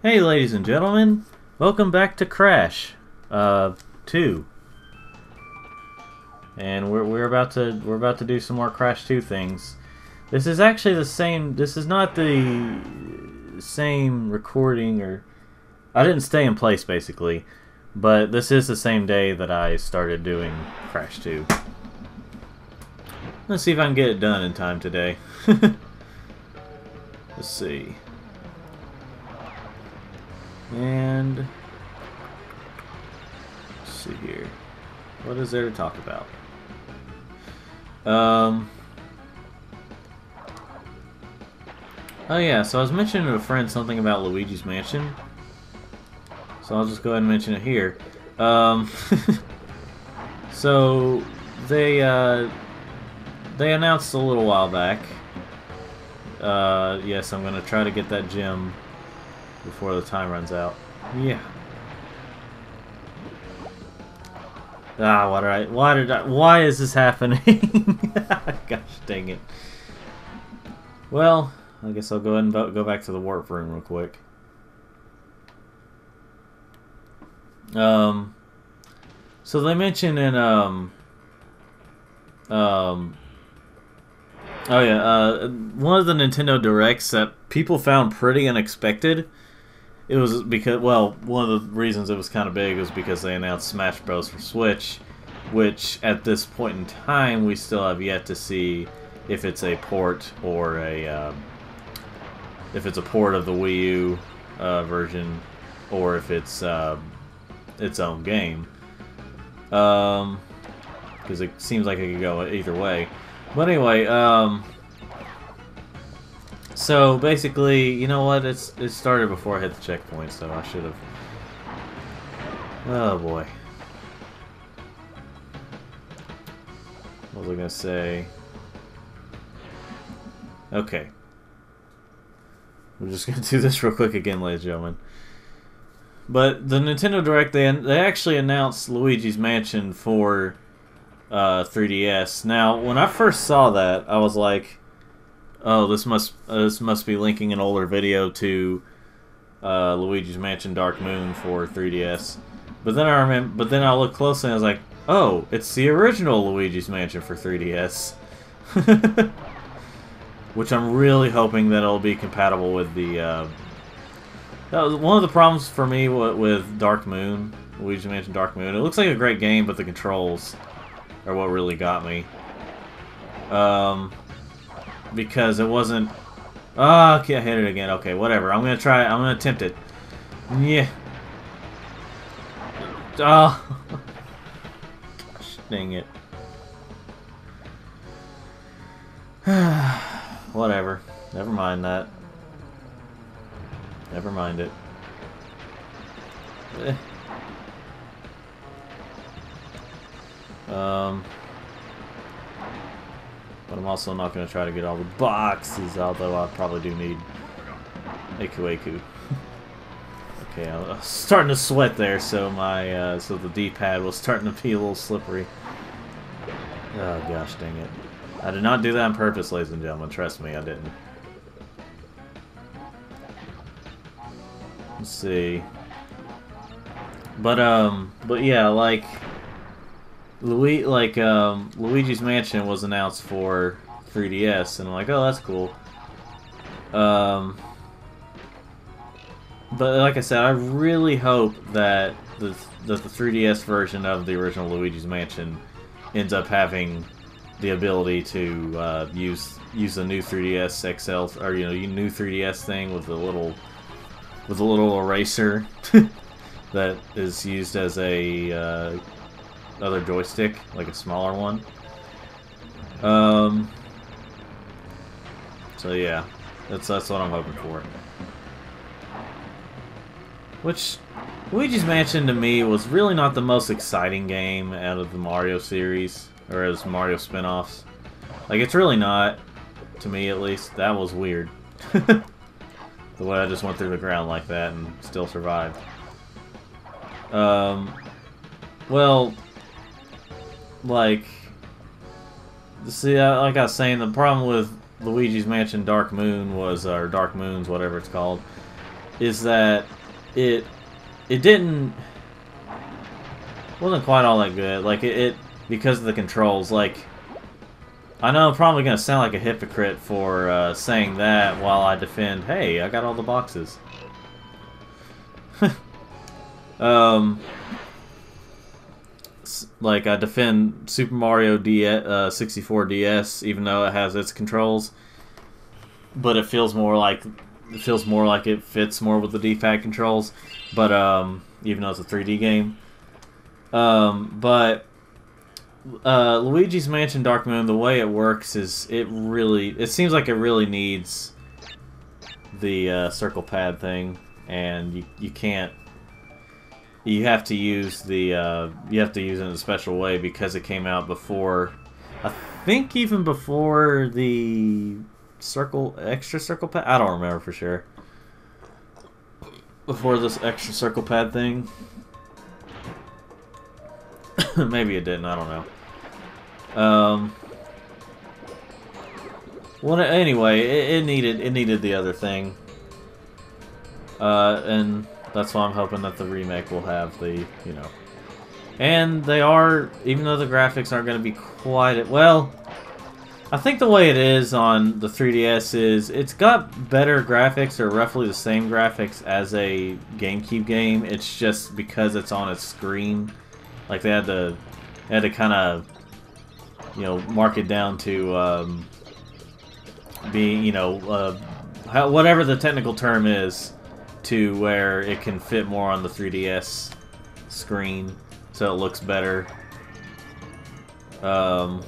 Hey, ladies and gentlemen, welcome back to Crash 2, and we're about to do some more Crash 2 things. This is actually the same. This is not the same recording, or I didn't stay in place basically, but this is the same day that I started doing Crash 2. Let's see if I can get it done in time today. Let's see. And let's see here. What is there to talk about? Oh yeah, so I was mentioning to a friend something about Luigi's Mansion. So I'll just go ahead and mention it here. So they announced a little while back. Yes, I'm gonna try to get that gem before the time runs out. Yeah. Ah, why is this happening? Gosh dang it. Well, I guess I'll go ahead and go back to the warp room real quick. So they mentioned in, oh yeah, one of the Nintendo Directs that people found pretty unexpected. It was because, well, one of the reasons it was kind of big was because they announced Smash Bros. For Switch, which at this point in time we still have yet to see if it's a port or if it's a port of the Wii U version, or if it's its own game. Because it seems like it could go either way. But anyway, so basically, you know what? It started before I hit the checkpoint, so I should have. Oh boy. What was I gonna say? Okay. We're just gonna do this real quick again, ladies and gentlemen. But the Nintendo Direct, they actually announced Luigi's Mansion for 3DS. Now, when I first saw that, I was like, "Oh, this must be linking an older video to Luigi's Mansion Dark Moon for 3DS." But then I looked closely and I was like, "Oh, it's the original Luigi's Mansion for 3DS." Which I'm really hoping that it'll be compatible with the. That was one of the problems for me with Dark Moon, Luigi's Mansion Dark Moon. It looks like a great game, but the controls are what really got me. Because it wasn't. Ah, okay, I hit it again. Okay, whatever. I'm gonna try. I'm gonna attempt it. Yeah. Oh. Gosh, dang it. Whatever. Never mind that. Never mind it. Eh. But I'm also not going to try to get all the boxes, although I probably do need Aku Aku. Okay, I was starting to sweat there, so my so the D-pad was starting to be a little slippery. Oh gosh, dang it! I did not do that on purpose, ladies and gentlemen. Trust me, I didn't. Let's see. But yeah, like Luigi's Mansion was announced for 3DS, and I'm like, oh, that's cool. But like I said, I really hope that the 3DS version of the original Luigi's Mansion ends up having the ability to use the new 3DS XL, or new 3DS thing with the little eraser that is used as a other joystick, like a smaller one. So yeah, that's what I'm hoping for. Which, Luigi's Mansion to me was really not the most exciting game out of the Mario series, or as Mario spin-offs. Like, it's really not, to me at least. That was weird. The way I just went through the ground like that and still survived. Well, like, see, like I was saying, the problem with Luigi's Mansion Dark Moon was, or Dark Moons, whatever it's called, is that it wasn't quite all that good. Like it because of the controls. Like, I know I'm probably gonna sound like a hypocrite for saying that while I defend. Hey, I got all the boxes. Like I defend Super Mario 64 DS, even though it has its controls, but it feels more like it fits more with the D-pad controls. But even though it's a 3D game, but Luigi's Mansion Dark Moon, the way it works is it seems like it really needs the circle pad thing, and you can't. You have to use it in a special way because it came out before. I think even before the extra circle pad. I don't remember for sure. Before this extra circle pad thing. Maybe it didn't. I don't know. Well, anyway, it needed the other thing. And that's why I'm hoping that the remake will have the, you know. And they are, even though the graphics aren't going to be quite... Well, I think the way it is on the 3DS is it's got better graphics, or roughly the same graphics as a GameCube game. It's just because it's on its screen. Like, they had to kind of, you know, mark it down to be, you know, whatever the technical term is, to where it can fit more on the 3DS screen, so it looks better. That's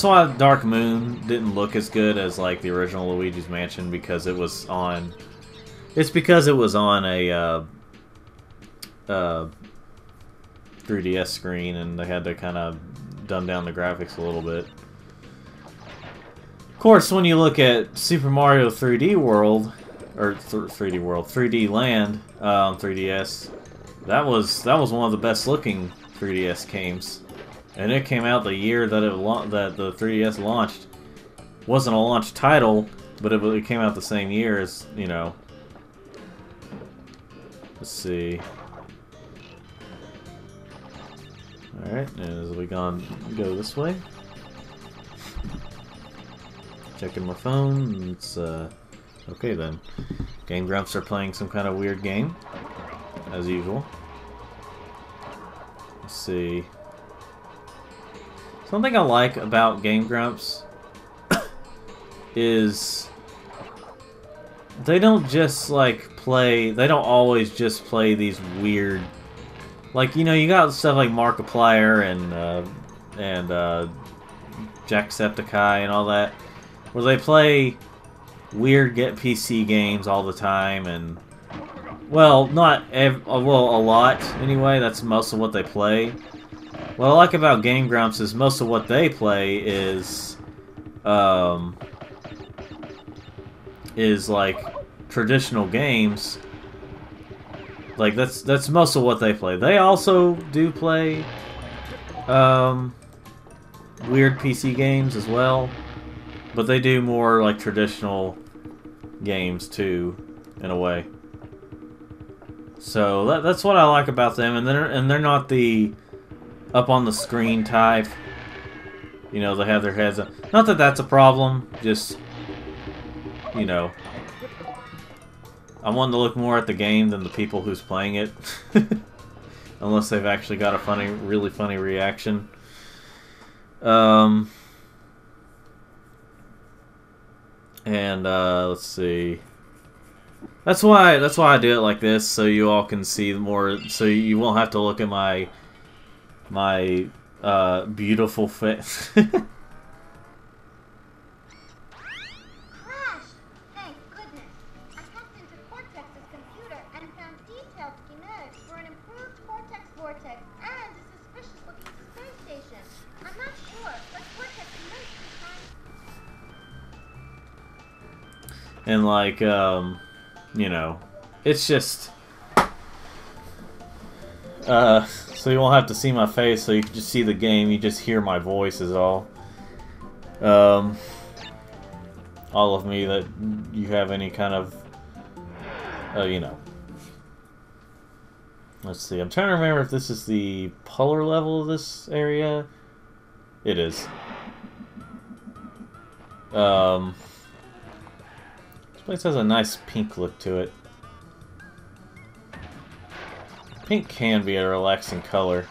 why Dark Moon didn't look as good as like the original Luigi's Mansion, because it was on. It's because it was on a 3DS screen, and they had to kind of dumb down the graphics a little bit. Of course, when you look at Super Mario 3D World, or 3D World, 3D Land, 3DS, that was one of the best looking 3DS games, and it came out the year that that the 3DS launched. Wasn't a launch title, but it came out the same year as, you know. Let's see. All right, and as we go this way, checking my phone. It's okay then. Game Grumps are playing some kind of weird game, as usual. Let's see. Something I like about Game Grumps is they don't just like play. They don't always just play these weird. Like, you know, you got stuff like Markiplier and Jacksepticeye and all that, where they play weird PC games all the time, and well, not well, a lot anyway. That's most of what they play. What I like about Game Grumps is most of what they play is like traditional games. Like that's most of what they play. They also do play weird PC games as well, but they do more like traditional games too, in a way. So that's what I like about them, and they're not the up on the screen type. You know, they have their heads up. Not that that's a problem. Just, you know, I want to look more at the game than the people who's playing it. Unless they've actually got a really funny reaction. And let's see. That's why I do it like this, so you all can see more. So you won't have to look at my beautiful face. Crashed! Thank goodness. I hacked into Cortex's computer and found detailed schematics for an improved Cortex vortex and a suspicious-looking space station. I'm not sure, but Cortex might be trying. And like, you know, it's just so you won't have to see my face, so you can just see the game. You just hear my voice is all of me that you have any kind of you know. Let's see. I'm trying to remember if this is the polar level of this area. It is. This place has a nice pink look to it. Pink can be a relaxing color.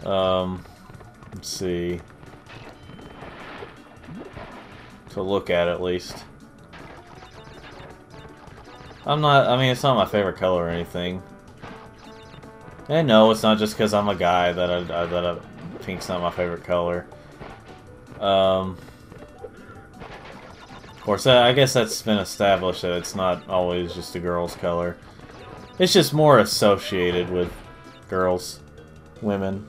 Let's see. To look at least. I mean, it's not my favorite color or anything. And no, it's not just because I'm a guy that pink's not my favorite color. Of course, I guess that's been established that it's not always just a girl's color. It's just more associated with girls, women.